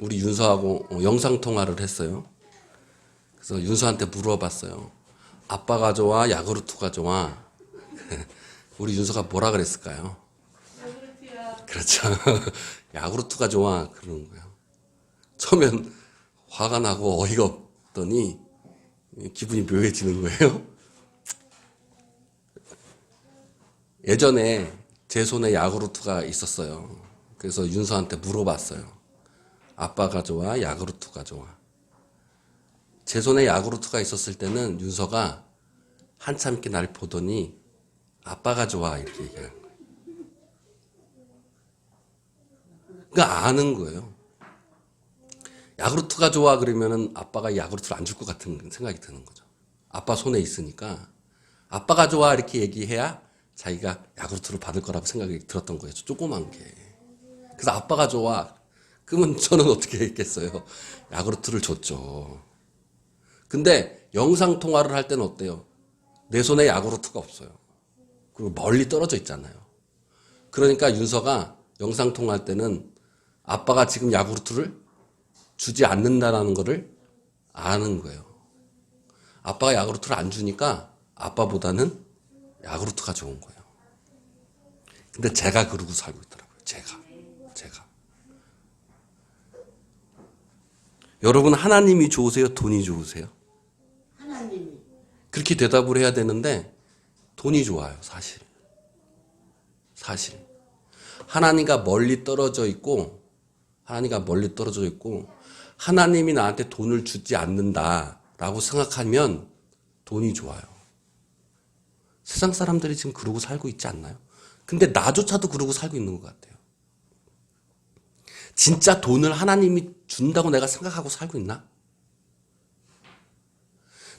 우리 윤서하고 영상통화를 했어요. 그래서 윤서한테 물어봤어요. 아빠가 좋아, 야구르트가 좋아? 우리 윤서가 뭐라 그랬을까요? 야구르트야. 그렇죠. 야구르트가 좋아 그러는 거예요. 처음엔 화가 나고 어이가 없더니 기분이 묘해지는 거예요. 예전에 제 손에 야구르트가 있었어요. 그래서 윤서한테 물어봤어요. 아빠가 좋아, 야구르트가 좋아? 제 손에 야구르트가 있었을 때는 윤서가 한참 있게 날 보더니 아빠가 좋아 이렇게 얘기하는 거예요. 그러니까 아는 거예요. 야구르트가 좋아 그러면은 아빠가 야구르트를 안 줄 것 같은 생각이 드는 거죠. 아빠 손에 있으니까 아빠가 좋아 이렇게 얘기해야 자기가 야구르트를 받을 거라고 생각이 들었던 거예요. 조그만 게. 그래서 아빠가 좋아. 그러면 저는 어떻게 했겠어요? 야구르트를 줬죠. 근데 영상통화를 할 때는 어때요? 내 손에 야구르트가 없어요. 그리고 멀리 떨어져 있잖아요. 그러니까 윤서가 영상통화할 때는 아빠가 지금 야구르트를 주지 않는다라는 거를 아는 거예요. 아빠가 야구르트를 안 주니까 아빠보다는 야구르트가 좋은 거예요. 근데 제가 그러고 살고 있더라고요. 제가. 여러분 하나님이 좋으세요? 돈이 좋으세요? 하나님이. 그렇게 대답을 해야 되는데 돈이 좋아요. 사실. 하나님과 멀리 떨어져 있고 하나님이 나한테 돈을 주지 않는다라고 생각하면 돈이 좋아요. 세상 사람들이 지금 그러고 살고 있지 않나요? 근데 나조차도 그러고 살고 있는 것 같아요. 진짜 돈을 하나님이 준다고 내가 생각하고 살고 있나?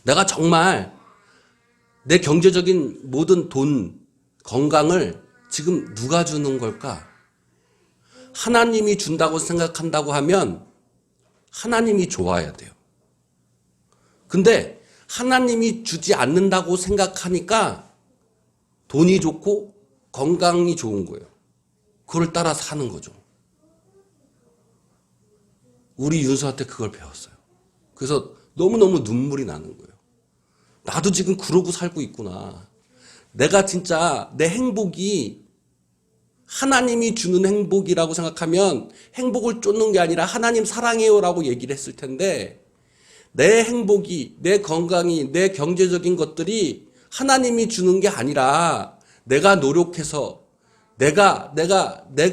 내가 정말 내 경제적인 모든 돈, 건강을 지금 누가 주는 걸까? 하나님이 준다고 생각한다고 하면 하나님이 좋아야 돼요. 근데 하나님이 주지 않는다고 생각하니까 돈이 좋고 건강이 좋은 거예요. 그걸 따라 사는 거죠. 우리 윤서한테 그걸 배웠어요. 그래서 너무너무 눈물이 나는 거예요. 나도 지금 그러고 살고 있구나. 내가 진짜 내 행복이 하나님이 주는 행복이라고 생각하면 행복을 쫓는 게 아니라 하나님 사랑해요라고 얘기를 했을 텐데 내 행복이, 내 건강이, 내 경제적인 것들이 하나님이 주는 게 아니라 내가 노력해서 내가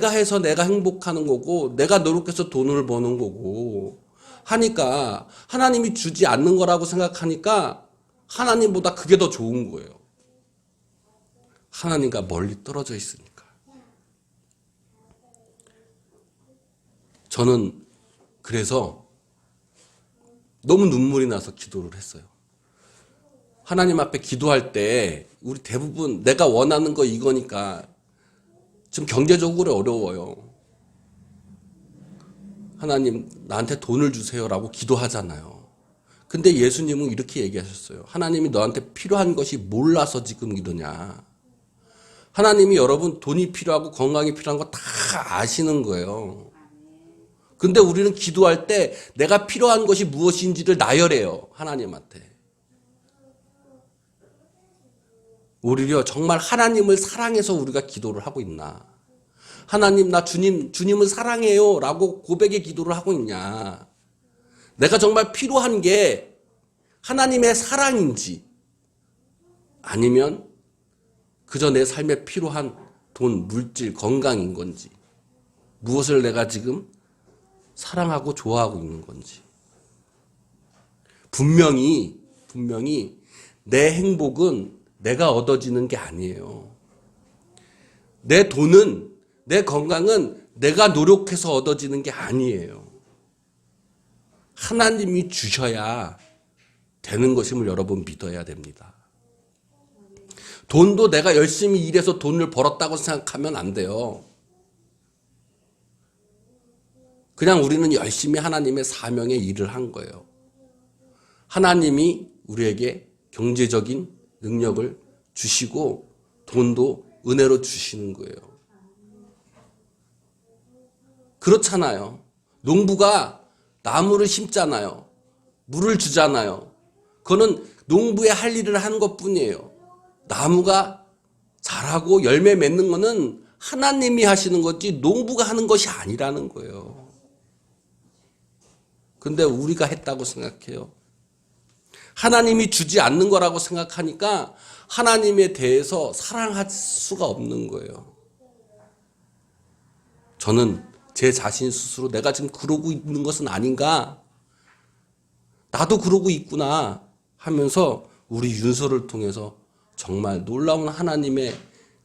해서 내가 행복하는 거고 내가 노력해서 돈을 버는 거고 하니까 하나님이 주지 않는 거라고 생각하니까 하나님보다 그게 더 좋은 거예요. 하나님과 멀리 떨어져 있으니까. 저는 그래서 너무 눈물이 나서 기도를 했어요. 하나님 앞에 기도할 때 우리 대부분 내가 원하는 거 이거니까 지금 경제적으로 어려워요. 하나님 나한테 돈을 주세요라고 기도하잖아요. 근데 예수님은 이렇게 얘기하셨어요. 하나님이 너한테 필요한 것이 몰라서 지금 이러냐. 하나님이 여러분 돈이 필요하고 건강이 필요한 거 다 아시는 거예요. 근데 우리는 기도할 때 내가 필요한 것이 무엇인지를 나열해요. 하나님한테. 오히려 정말 하나님을 사랑해서 우리가 기도를 하고 있나. 하나님 나 주님을 사랑해요 라고 고백의 기도를 하고 있냐. 내가 정말 필요한 게 하나님의 사랑인지 아니면 그저 내 삶에 필요한 돈, 물질, 건강인 건지 무엇을 내가 지금 사랑하고 좋아하고 있는 건지. 분명히 내 행복은 내가 얻어지는 게 아니에요. 내 돈은, 내 건강은 내가 노력해서 얻어지는 게 아니에요. 하나님이 주셔야 되는 것임을 여러분 믿어야 됩니다. 돈도 내가 열심히 일해서 돈을 벌었다고 생각하면 안 돼요. 그냥 우리는 열심히 하나님의 사명에 일을 한 거예요. 하나님이 우리에게 경제적인 능력을 주시고 돈도 은혜로 주시는 거예요. 그렇잖아요. 농부가 나무를 심잖아요. 물을 주잖아요. 그거는 농부의 할 일을 하는 것뿐이에요. 나무가 자라고 열매 맺는 거는 하나님이 하시는 거지 농부가 하는 것이 아니라는 거예요. 근데 우리가 했다고 생각해요. 하나님이 주지 않는 거라고 생각하니까 하나님에 대해서 사랑할 수가 없는 거예요. 저는 제 자신 스스로 내가 지금 그러고 있는 것은 아닌가? 나도 그러고 있구나 하면서 우리 윤서를 통해서 정말 놀라운 하나님의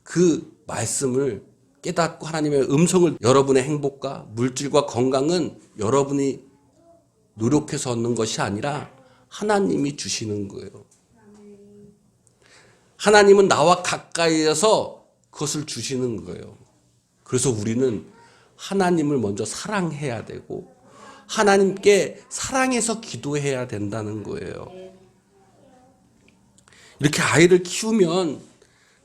그 말씀을 깨닫고 하나님의 음성을 여러분의 행복과 물질과 건강은 여러분이 노력해서 얻는 것이 아니라 하나님이 주시는 거예요. 하나님은 나와 가까이에서 그것을 주시는 거예요. 그래서 우리는 하나님을 먼저 사랑해야 되고 하나님께 사랑해서 기도해야 된다는 거예요. 이렇게 아이를 키우면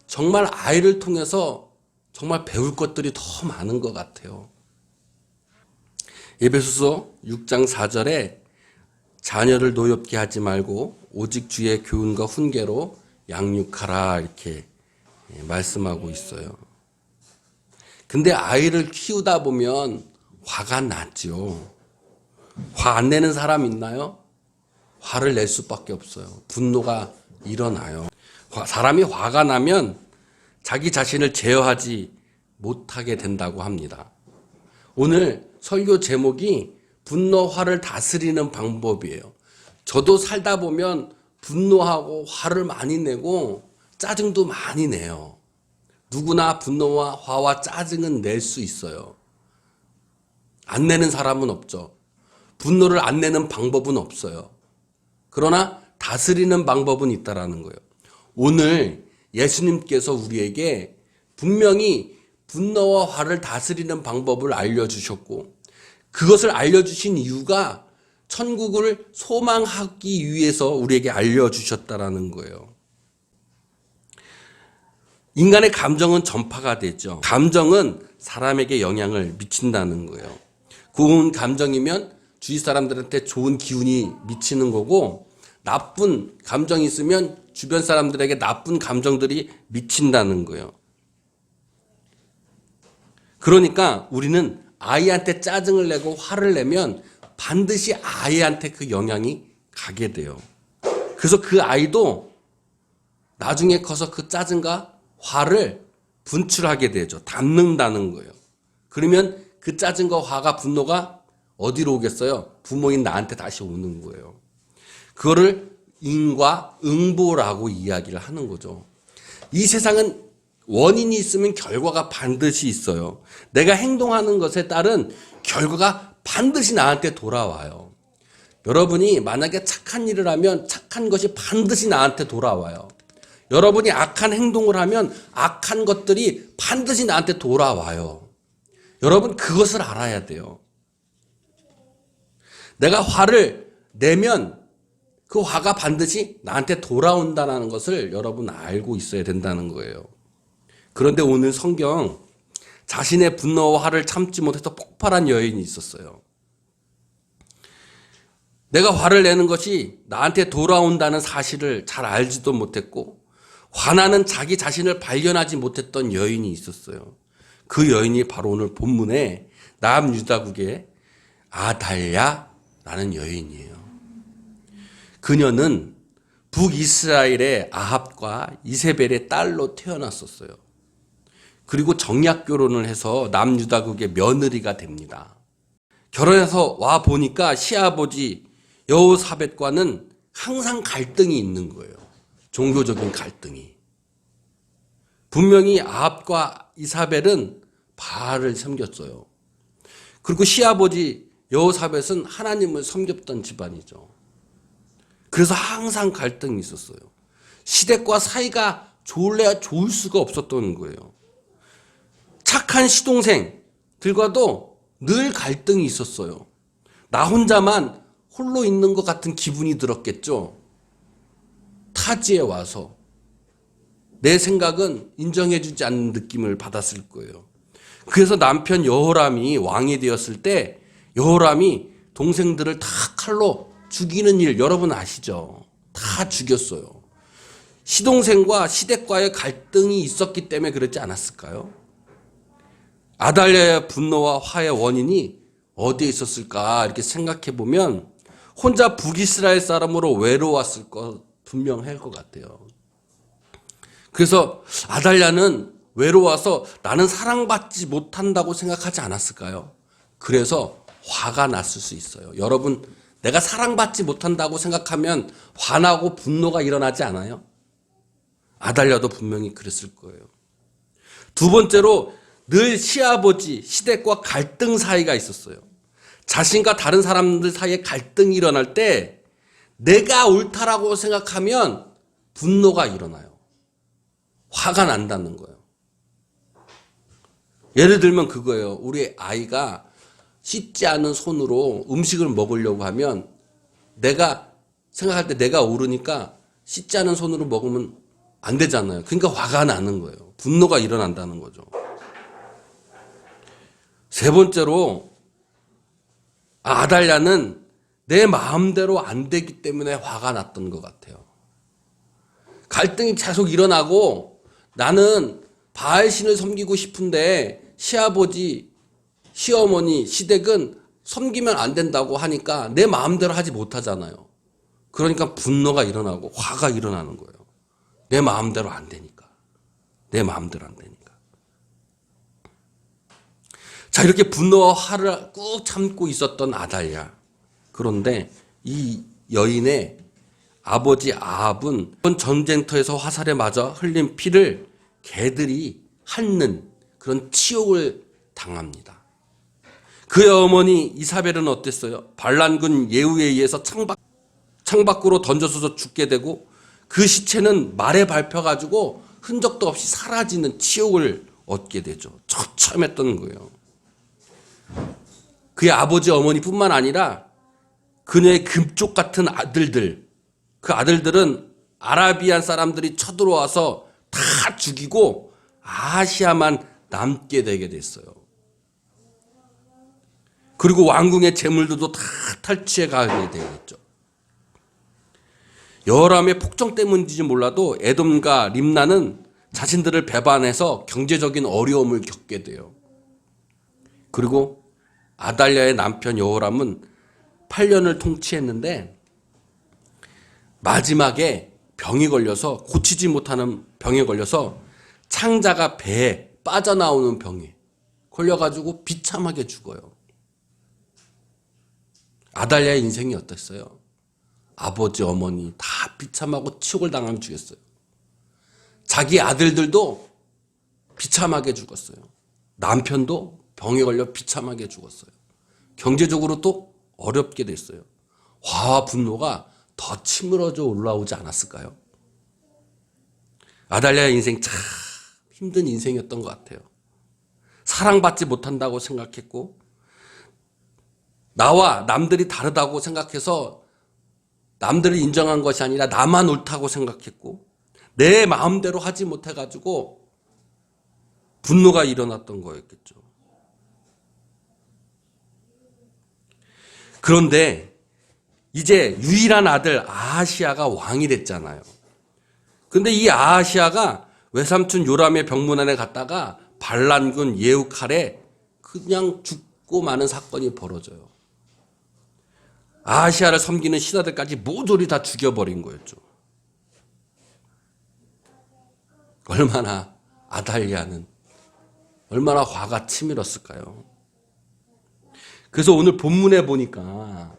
정말 아이를 통해서 정말 배울 것들이 더 많은 것 같아요. 에베소서 6장 4절에 자녀를 노엽게 하지 말고 오직 주의 교훈과 훈계로 양육하라 이렇게 말씀하고 있어요. 근데 아이를 키우다 보면 화가 나죠. 화 안 내는 사람 있나요? 화를 낼 수밖에 없어요. 분노가 일어나요. 사람이 화가 나면 자기 자신을 제어하지 못하게 된다고 합니다. 오늘 설교 제목이 분노, 화를 다스리는 방법이에요. 저도 살다 보면 분노하고 화를 많이 내고 짜증도 많이 내요. 누구나 분노와 화와 짜증은 낼 수 있어요. 안 내는 사람은 없죠. 분노를 안 내는 방법은 없어요. 그러나 다스리는 방법은 있다라는 거예요. 오늘 예수님께서 우리에게 분명히 분노와 화를 다스리는 방법을 알려주셨고 그것을 알려주신 이유가 천국을 소망하기 위해서 우리에게 알려주셨다라는 거예요. 인간의 감정은 전파가 되죠. 감정은 사람에게 영향을 미친다는 거예요. 좋은 감정이면 주위 사람들한테 좋은 기운이 미치는 거고 나쁜 감정이 있으면 주변 사람들에게 나쁜 감정들이 미친다는 거예요. 그러니까 우리는 아이한테 짜증을 내고 화를 내면 반드시 아이한테 그 영향이 가게 돼요. 그래서 그 아이도 나중에 커서 그 짜증과 화를 분출하게 되죠. 담는다는 거예요. 그러면 그 짜증과 화가 분노가 어디로 오겠어요? 부모인 나한테 다시 오는 거예요. 그거를 인과 응보라고 이야기를 하는 거죠. 이 세상은 원인이 있으면 결과가 반드시 있어요. 내가 행동하는 것에 따른 결과가 반드시 나한테 돌아와요. 여러분이 만약에 착한 일을 하면 착한 것이 반드시 나한테 돌아와요. 여러분이 악한 행동을 하면 악한 것들이 반드시 나한테 돌아와요. 여러분 그것을 알아야 돼요. 내가 화를 내면 그 화가 반드시 나한테 돌아온다는 것을 여러분 알고 있어야 된다는 거예요. 그런데 오늘 성경 자신의 분노와 화를 참지 못해서 폭발한 여인이 있었어요. 내가 화를 내는 것이 나한테 돌아온다는 사실을 잘 알지도 못했고 화나는 자기 자신을 발견하지 못했던 여인이 있었어요. 그 여인이 바로 오늘 본문에 남유다국의 아달랴라는 여인이에요. 그녀는 북이스라엘의 아합과 이세벨의 딸로 태어났었어요. 그리고 정략 결혼을 해서 남유다국의 며느리가 됩니다. 결혼해서 와 보니까 시아버지 여호사벳과는 항상 갈등이 있는 거예요. 종교적인 갈등이. 분명히 아합과 이사벨은 바알을 섬겼어요. 그리고 시아버지 여호사벳은 하나님을 섬겼던 집안이죠. 그래서 항상 갈등이 있었어요. 시댁과 사이가 좋을래야 좋을 수가 없었던 거예요. 착한 시동생들과도 늘 갈등이 있었어요. 나 혼자만 홀로 있는 것 같은 기분이 들었겠죠. 타지에 와서 내 생각은 인정해주지 않는 느낌을 받았을 거예요. 그래서 남편 여호람이 왕이 되었을 때 여호람이 동생들을 다 칼로 죽이는 일 여러분 아시죠? 다 죽였어요. 시동생과 시댁과의 갈등이 있었기 때문에 그랬지 않았을까요? 아달랴의 분노와 화의 원인이 어디에 있었을까 이렇게 생각해 보면 혼자 북이스라엘 사람으로 외로웠을 것 분명할 것 같아요. 그래서 아달랴는 외로워서 나는 사랑받지 못한다고 생각하지 않았을까요? 그래서 화가 났을 수 있어요. 여러분, 내가 사랑받지 못한다고 생각하면 화나고 분노가 일어나지 않아요? 아달랴도 분명히 그랬을 거예요. 두 번째로 늘 시아버지, 시댁과 갈등 사이가 있었어요. 자신과 다른 사람들 사이에 갈등이 일어날 때 내가 옳다라고 생각하면 분노가 일어나요. 화가 난다는 거예요. 예를 들면 그거예요. 우리 아이가 씻지 않은 손으로 음식을 먹으려고 하면 내가 생각할 때 내가 옳으니까 씻지 않은 손으로 먹으면 안 되잖아요. 그러니까 화가 나는 거예요. 분노가 일어난다는 거죠. 세 번째로 아달랴는 내 마음대로 안 되기 때문에 화가 났던 것 같아요. 갈등이 계속 일어나고 나는 바알신을 섬기고 싶은데 시아버지, 시어머니, 시댁은 섬기면 안 된다고 하니까 내 마음대로 하지 못하잖아요. 그러니까 분노가 일어나고 화가 일어나는 거예요. 내 마음대로 안 되니까. 내 마음대로 안 되니까. 자, 이렇게 분노와 화를 꾹 참고 있었던 아달랴. 그런데 이 여인의 아버지 아합은 전쟁터에서 화살에 맞아 흘린 피를 개들이 핥는 그런 치욕을 당합니다. 그의 어머니 이사벨은 어땠어요? 반란군 예후에 의해서 창밖으로 던져서 죽게 되고 그 시체는 말에 밟혀가지고 흔적도 없이 사라지는 치욕을 얻게 되죠. 처참했던 거예요. 그의 아버지 어머니뿐만 아니라 그녀의 금쪽 같은 아들들, 그 아들들은 아라비안 사람들이 쳐들어와서 다 죽이고 아시아만 남게 되게 됐어요. 그리고 왕궁의 재물들도 다 탈취해 가게 되겠죠. 여호람의 폭정 때문인지 몰라도 에돔과 림나는 자신들을 배반해서 경제적인 어려움을 겪게 돼요. 그리고 아달랴의 남편 여호람은 8년을 통치했는데 마지막에 병이 걸려서 고치지 못하는 병에 걸려서 창자가 배에 빠져나오는 병에 걸려가지고 비참하게 죽어요. 아달랴의 인생이 어땠어요? 아버지, 어머니 다 비참하고 치욕을 당하며 죽였어요. 자기 아들들도 비참하게 죽었어요. 남편도 병에 걸려 비참하게 죽었어요. 경제적으로 또 어렵게 됐어요. 화와 분노가 더 치밀어져 올라오지 않았을까요? 아달랴의 인생 참 힘든 인생이었던 것 같아요. 사랑받지 못한다고 생각했고 나와 남들이 다르다고 생각해서 남들을 인정한 것이 아니라 나만 옳다고 생각했고 내 마음대로 하지 못해가지고 분노가 일어났던 거였겠죠. 그런데 이제 유일한 아들 아하시아가 왕이 됐잖아요. 근데 이 아하시아가 외삼촌 요람의 병문안에 갔다가 반란군 예후 칼에 그냥 죽고 마는 사건이 벌어져요. 아하시아를 섬기는 신하들까지 모조리 다 죽여버린 거였죠. 얼마나 아달랴는 얼마나 화가 치밀었을까요? 그래서 오늘 본문에 보니까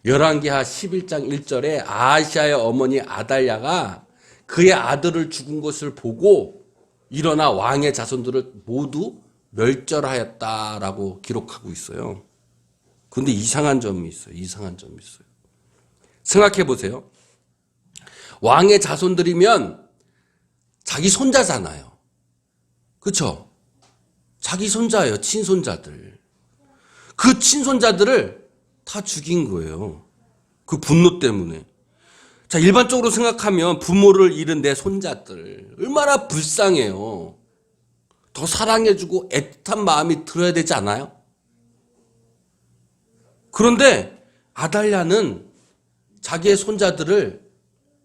열왕기하 11장 1절에 아하시아의 어머니 아달랴가 그의 아들을 죽은 것을 보고 일어나 왕의 자손들을 모두 멸절하였다라고 기록하고 있어요. 그런데 이상한 점이 있어요. 생각해 보세요. 왕의 자손들이면 자기 손자잖아요. 그렇죠? 자기 손자예요. 친손자들. 그 친손자들을 다 죽인 거예요. 그 분노 때문에. 자, 일반적으로 생각하면 부모를 잃은 내 손자들 얼마나 불쌍해요. 더 사랑해주고 애틋한 마음이 들어야 되지 않아요? 그런데 아달랴는 자기의 손자들을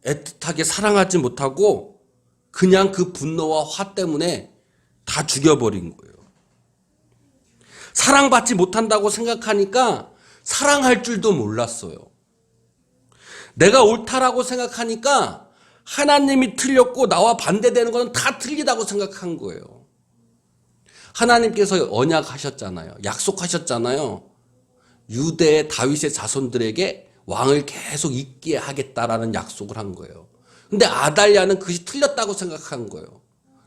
애틋하게 사랑하지 못하고 그냥 그 분노와 화 때문에 다 죽여버린 거예요. 사랑받지 못한다고 생각하니까 사랑할 줄도 몰랐어요. 내가 옳다라고 생각하니까 하나님이 틀렸고 나와 반대되는 것은 다 틀리다고 생각한 거예요. 하나님께서 언약하셨잖아요. 약속하셨잖아요. 유대의 다윗의 자손들에게 왕을 계속 있게 하겠다라는 약속을 한 거예요. 근데 아달랴는 그것이 틀렸다고 생각한 거예요.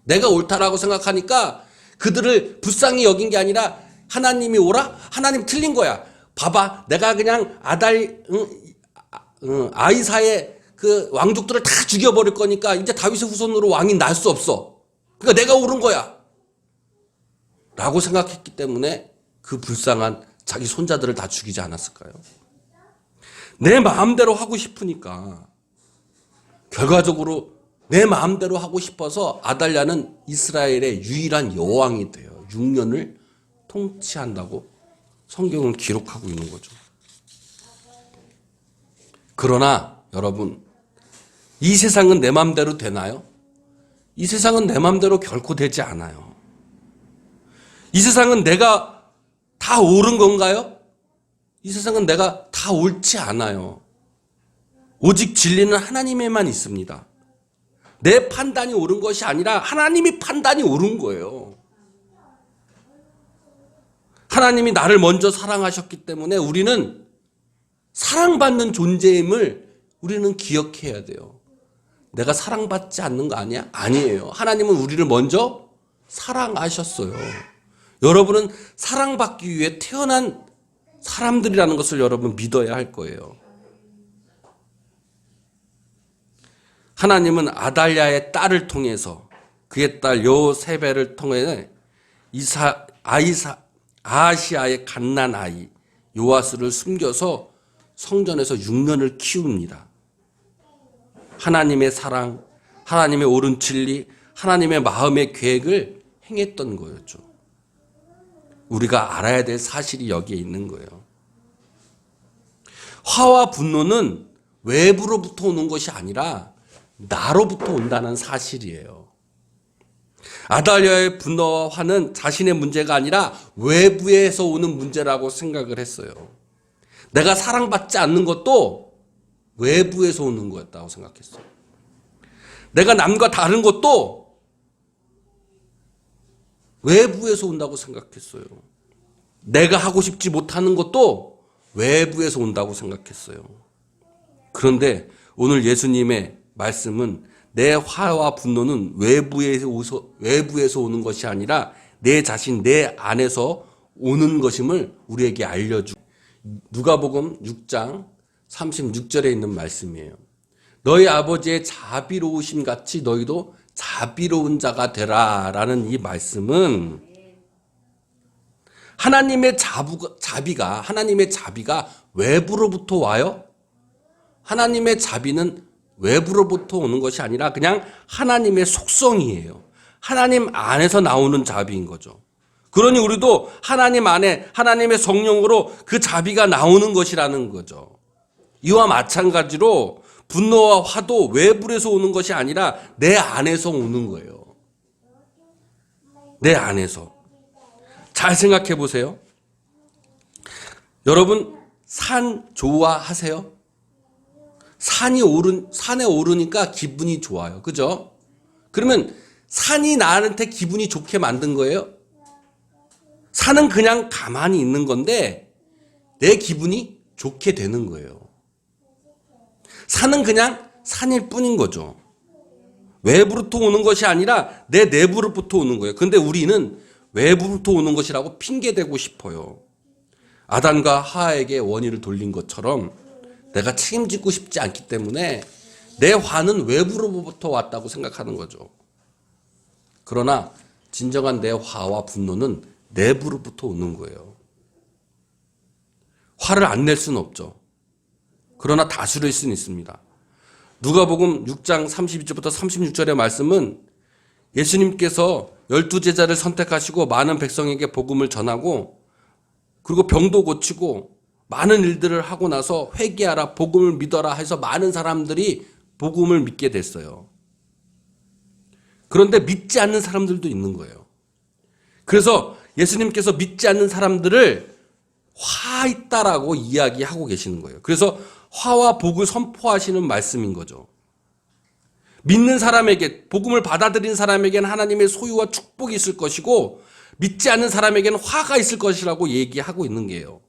내가 옳다라고 생각하니까 그들을 불쌍히 여긴 게 아니라 하나님이 오라? 하나님 틀린 거야. 봐봐, 내가 그냥 아이사의 그 왕족들을 다 죽여버릴 거니까 이제 다윗의 후손으로 왕이 날 수 없어. 그러니까 내가 옳은 거야. 라고 생각했기 때문에 그 불쌍한 자기 손자들을 다 죽이지 않았을까요? 내 마음대로 하고 싶으니까 결과적으로 내 마음대로 하고 싶어서 아달랴는 이스라엘의 유일한 여왕이 돼요. 6년을 통치한다고 성경은 기록하고 있는 거죠. 그러나 여러분, 이 세상은 내 마음대로 되나요? 이 세상은 내 마음대로 결코 되지 않아요. 이 세상은 내가 다 옳은 건가요? 이 세상은 내가 다 옳지 않아요. 오직 진리는 하나님에만 있습니다. 내 판단이 옳은 것이 아니라 하나님이 판단이 옳은 거예요. 하나님이 나를 먼저 사랑하셨기 때문에 우리는 사랑받는 존재임을 우리는 기억해야 돼요. 내가 사랑받지 않는 거 아니야? 아니에요. 하나님은 우리를 먼저 사랑하셨어요. 여러분은 사랑받기 위해 태어난 사람들이라는 것을 여러분 믿어야 할 거예요. 하나님은 아달랴의 딸을 통해서 그의 딸 요세벨을 통해 아하시아의 갓난 아이 요아스를 숨겨서 성전에서 6년을 키웁니다. 하나님의 사랑, 하나님의 옳은 진리, 하나님의 마음의 계획을 행했던 거였죠. 우리가 알아야 될 사실이 여기에 있는 거예요. 화와 분노는 외부로부터 오는 것이 아니라 나로부터 온다는 사실이에요. 아달랴의 분노와 화는 자신의 문제가 아니라 외부에서 오는 문제라고 생각을 했어요. 내가 사랑받지 않는 것도 외부에서 오는 거였다고 생각했어요. 내가 남과 다른 것도 외부에서 온다고 생각했어요. 내가 하고 싶지 못하는 것도 외부에서 온다고 생각했어요. 그런데 오늘 예수님의 말씀은 내 화와 분노는 외부에서 오는 것이 아니라 내 자신, 내 안에서 오는 것임을 우리에게 알려주고 누가복음 6장 36절에 있는 말씀이에요. 너희 아버지의 자비로우심 같이 너희도 자비로운 자가 되라 라는 이 말씀은 하나님의 자비가 외부로부터 와요? 하나님의 자비는 외부로부터 오는 것이 아니라 그냥 하나님의 속성이에요. 하나님 안에서 나오는 자비인 거죠. 그러니 우리도 하나님 안에 하나님의 성령으로 그 자비가 나오는 것이라는 거죠. 이와 마찬가지로 분노와 화도 외부에서 오는 것이 아니라 내 안에서 오는 거예요. 내 안에서. 잘 생각해 보세요. 여러분, 산 좋아하세요? 산에 오르니까 기분이 좋아요. 그죠? 그러면 산이 나한테 기분이 좋게 만든 거예요? 산은 그냥 가만히 있는 건데 내 기분이 좋게 되는 거예요. 산은 그냥 산일 뿐인 거죠. 외부로부터 오는 것이 아니라 내 내부로부터 오는 거예요. 근데 우리는 외부로부터 오는 것이라고 핑계대고 싶어요. 아담과 하와에게 원인을 돌린 것처럼 내가 책임지고 싶지 않기 때문에 내 화는 외부로부터 왔다고 생각하는 거죠. 그러나 진정한 내 화와 분노는 내부로부터 오는 거예요. 화를 안 낼 수는 없죠. 그러나 다스릴 수는 있습니다. 누가복음 6장 32절부터 36절의 말씀은 예수님께서 12제자를 선택하시고 많은 백성에게 복음을 전하고 그리고 병도 고치고 많은 일들을 하고 나서 회개하라, 복음을 믿어라 해서 많은 사람들이 복음을 믿게 됐어요. 그런데 믿지 않는 사람들도 있는 거예요. 그래서 예수님께서 믿지 않는 사람들을 화 있다라고 이야기하고 계시는 거예요. 그래서 화와 복을 선포하시는 말씀인 거죠. 믿는 사람에게, 복음을 받아들인 사람에게는 하나님의 소유와 축복이 있을 것이고 믿지 않는 사람에게는 화가 있을 것이라고 얘기하고 있는 게요.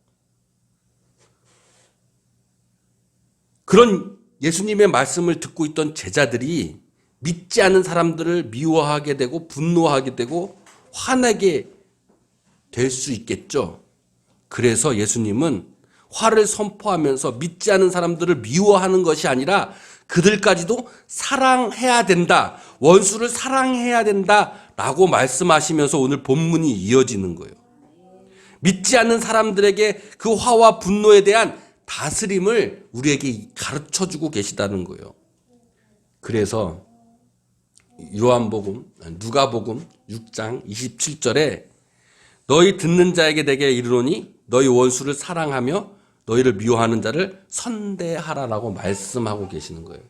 그런 예수님의 말씀을 듣고 있던 제자들이 믿지 않는 사람들을 미워하게 되고 분노하게 되고 화나게 될 수 있겠죠. 그래서 예수님은 화를 선포하면서 믿지 않는 사람들을 미워하는 것이 아니라 그들까지도 사랑해야 된다. 원수를 사랑해야 된다라고 말씀하시면서 오늘 본문이 이어지는 거예요. 믿지 않는 사람들에게 그 화와 분노에 대한 다스림을 우리에게 가르쳐주고 계시다는 거예요. 그래서 누가복음 6장 27절에 너희 듣는 자에게 내게 이르노니 너희 원수를 사랑하며 너희를 미워하는 자를 선대하라라고 말씀하고 계시는 거예요.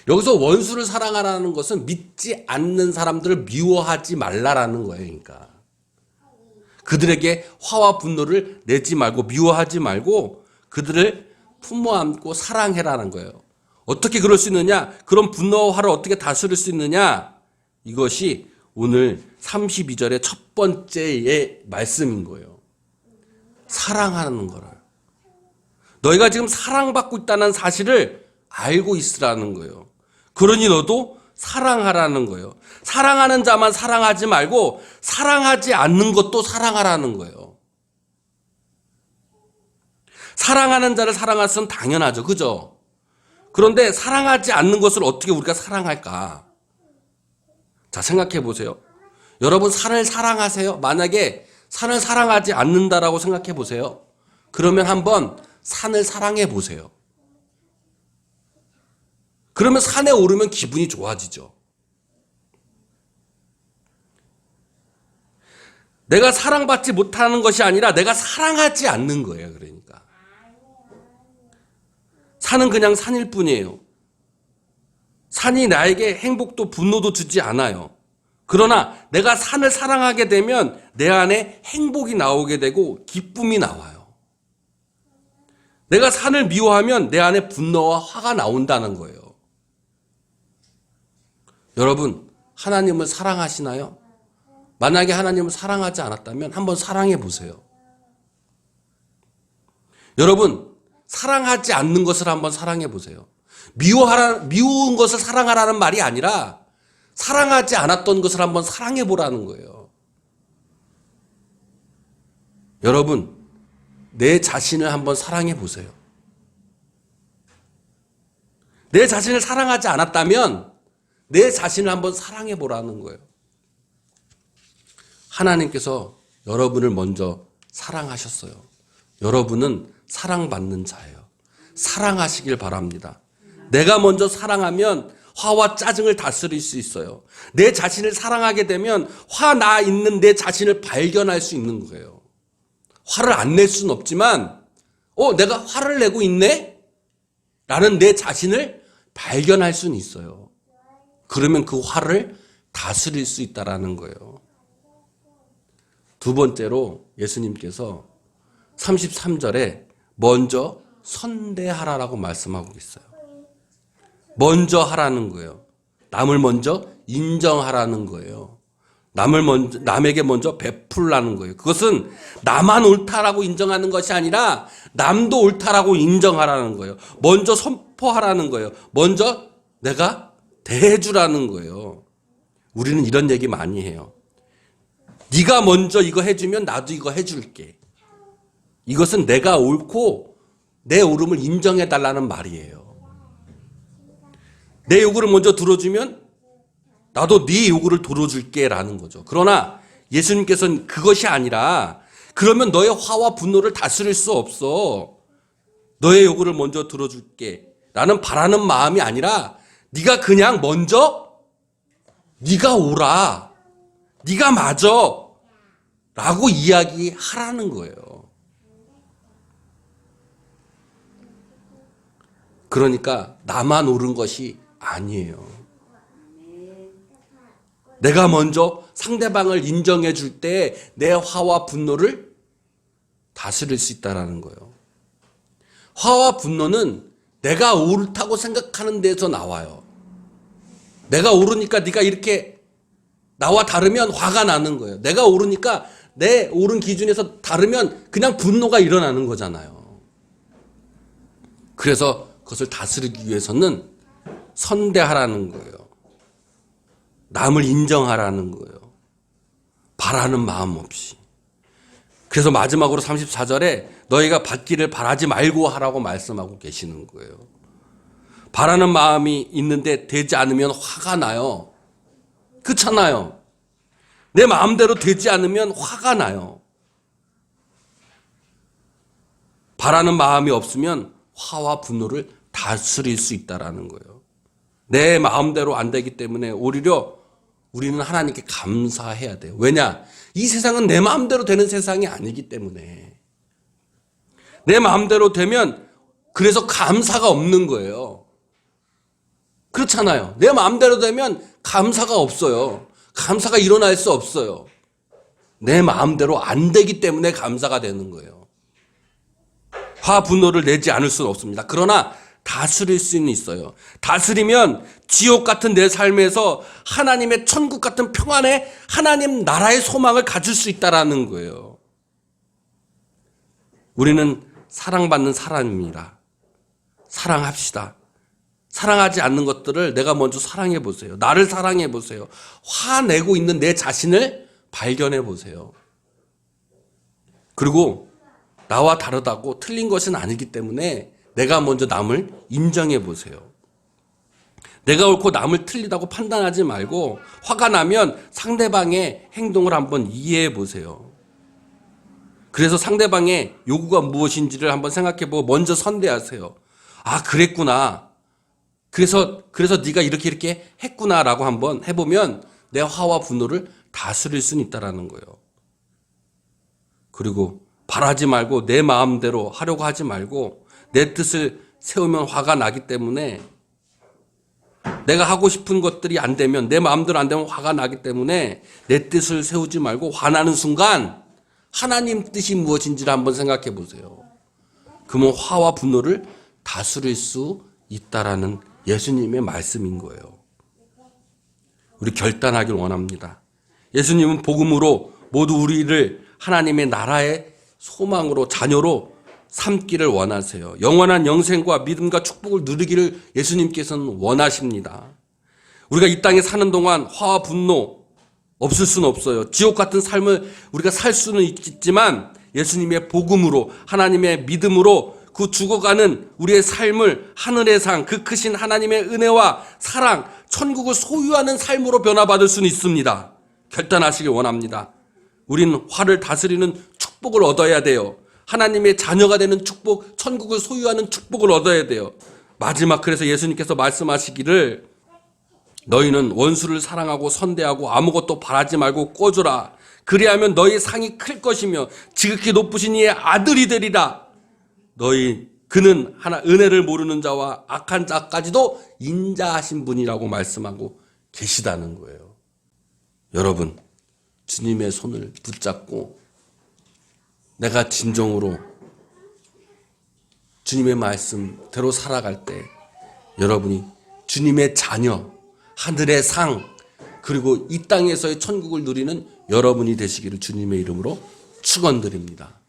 여기서 원수를 사랑하라는 것은 믿지 않는 사람들을 미워하지 말라라는 거예요. 그러니까 그들에게 화와 분노를 내지 말고 미워하지 말고 그들을 품어 안고 사랑해라는 거예요. 어떻게 그럴 수 있느냐? 그런 분노와 화를 어떻게 다스릴 수 있느냐? 이것이 오늘 32절의 첫 번째의 말씀인 거예요. 사랑하는 거를. 너희가 지금 사랑받고 있다는 사실을 알고 있으라는 거예요. 그러니 너도 사랑하라는 거예요. 사랑하는 자만 사랑하지 말고 사랑하지 않는 것도 사랑하라는 거예요. 사랑하는 자를 사랑할 수는 당연하죠. 그죠? 그런데 사랑하지 않는 것을 어떻게 우리가 사랑할까? 자, 생각해 보세요. 여러분 산을 사랑하세요? 만약에 산을 사랑하지 않는다라고 생각해 보세요. 그러면 한번 산을 사랑해 보세요. 그러면 산에 오르면 기분이 좋아지죠. 내가 사랑받지 못하는 것이 아니라 내가 사랑하지 않는 거예요. 그러니까. 산은 그냥 산일 뿐이에요. 산이 나에게 행복도 분노도 주지 않아요. 그러나 내가 산을 사랑하게 되면 내 안에 행복이 나오게 되고 기쁨이 나와요. 내가 산을 미워하면 내 안에 분노와 화가 나온다는 거예요. 여러분, 하나님을 사랑하시나요? 만약에 하나님을 사랑하지 않았다면 한번 사랑해 보세요. 여러분, 사랑하지 않는 것을 한번 사랑해 보세요. 미운 것을 사랑하라는 말이 아니라 사랑하지 않았던 것을 한번 사랑해 보라는 거예요. 여러분, 내 자신을 한번 사랑해 보세요. 내 자신을 사랑하지 않았다면 내 자신을 한번 사랑해 보라는 거예요. 하나님께서 여러분을 먼저 사랑하셨어요. 여러분은 사랑받는 자예요. 사랑하시길 바랍니다. 내가 먼저 사랑하면 화와 짜증을 다스릴 수 있어요. 내 자신을 사랑하게 되면 화나 있는 내 자신을 발견할 수 있는 거예요. 화를 안 낼 수는 없지만 내가 화를 내고 있네? 라는 내 자신을 발견할 수는 있어요. 그러면 그 화를 다스릴 수 있다라는 거예요. 두 번째로 예수님께서 33절에 먼저 선대하라라고 말씀하고 있어요. 먼저 하라는 거예요. 남을 먼저 인정하라는 거예요. 남에게 먼저 베풀라는 거예요. 그것은 나만 옳다라고 인정하는 것이 아니라 남도 옳다라고 인정하라는 거예요. 먼저 선포하라는 거예요. 먼저 내가 대해주라는 거예요. 우리는 이런 얘기 많이 해요. 네가 먼저 이거 해주면 나도 이거 해줄게. 이것은 내가 옳고 내 옳음을 인정해달라는 말이에요. 내 요구를 먼저 들어주면 나도 네 요구를 들어줄게 라는 거죠. 그러나 예수님께서는 그것이 아니라 그러면 너의 화와 분노를 다스릴 수 없어. 너의 요구를 먼저 들어줄게 라는 바라는 마음이 아니라 네가 그냥 먼저 네가 옳아. 네가 맞아. 라고 이야기하라는 거예요. 그러니까 나만 옳은 것이 아니에요. 내가 먼저 상대방을 인정해 줄 때 내 화와 분노를 다스릴 수 있다는 거예요. 화와 분노는 내가 옳다고 생각하는 데서 나와요. 내가 옳으니까 네가 이렇게 나와 다르면 화가 나는 거예요. 내가 옳으니까 내 옳은 기준에서 다르면 그냥 분노가 일어나는 거잖아요. 그래서 그것을 다스리기 위해서는 선대하라는 거예요. 남을 인정하라는 거예요. 바라는 마음 없이. 그래서 마지막으로 34절에 너희가 받기를 바라지 말고 하라고 말씀하고 계시는 거예요. 바라는 마음이 있는데 되지 않으면 화가 나요. 그렇잖아요. 내 마음대로 되지 않으면 화가 나요. 바라는 마음이 없으면 화와 분노를 다스릴 수 있다라는 거예요. 내 마음대로 안 되기 때문에 오히려 우리는 하나님께 감사해야 돼요. 왜냐? 이 세상은 내 마음대로 되는 세상이 아니기 때문에. 내 마음대로 되면 그래서 감사가 없는 거예요. 그렇잖아요. 내 마음대로 되면 감사가 없어요. 감사가 일어날 수 없어요. 내 마음대로 안 되기 때문에 감사가 되는 거예요. 화, 분노를 내지 않을 수는 없습니다. 그러나 다스릴 수는 있어요. 다스리면 지옥 같은 내 삶에서 하나님의 천국 같은 평안에 하나님 나라의 소망을 가질 수 있다라는 거예요. 우리는 사랑받는 사람입니다. 사랑합시다. 사랑하지 않는 것들을 내가 먼저 사랑해 보세요. 나를 사랑해 보세요. 화내고 있는 내 자신을 발견해 보세요. 그리고 나와 다르다고 틀린 것은 아니기 때문에 내가 먼저 남을 인정해 보세요. 내가 옳고 남을 틀리다고 판단하지 말고 화가 나면 상대방의 행동을 한번 이해해 보세요. 그래서 상대방의 요구가 무엇인지를 한번 생각해 보고 먼저 선대하세요. 아, 그랬구나. 그래서 네가 이렇게 했구나라고 한번 해보면 내 화와 분노를 다스릴 수는 있다라는 거예요. 그리고 바라지 말고 내 마음대로 하려고 하지 말고 내 뜻을 세우면 화가 나기 때문에 내가 하고 싶은 것들이 안 되면 내 마음대로 안 되면 화가 나기 때문에 내 뜻을 세우지 말고 화나는 순간 하나님 뜻이 무엇인지를 한번 생각해 보세요. 그러면 화와 분노를 다스릴 수 있다라는 예수님의 말씀인 거예요. 우리 결단하길 원합니다. 예수님은 복음으로 모두 우리를 하나님의 나라의 소망으로 자녀로 삼기를 원하세요. 영원한 영생과 믿음과 축복을 누리기를 예수님께서는 원하십니다. 우리가 이 땅에 사는 동안 화와 분노 없을 수는 없어요. 지옥 같은 삶을 우리가 살 수는 있겠지만 예수님의 복음으로 하나님의 믿음으로 그 죽어가는 우리의 삶을 하늘의 상, 그 크신 하나님의 은혜와 사랑, 천국을 소유하는 삶으로 변화받을 수는 있습니다. 결단하시길 원합니다. 우리는 화를 다스리는 축복을 얻어야 돼요. 하나님의 자녀가 되는 축복, 천국을 소유하는 축복을 얻어야 돼요. 마지막 그래서 예수님께서 말씀하시기를 너희는 원수를 사랑하고 선대하고 아무것도 바라지 말고 꿔주라. 그리하면 너희 상이 클 것이며 지극히 높으신 이의 아들이 되리라. 그는 하나 은혜를 모르는 자와 악한 자까지도 인자하신 분이라고 말씀하고 계시다는 거예요. 여러분, 주님의 손을 붙잡고 내가 진정으로 주님의 말씀대로 살아갈 때 여러분이 주님의 자녀, 하늘의 상, 그리고 이 땅에서의 천국을 누리는 여러분이 되시기를 주님의 이름으로 축원드립니다.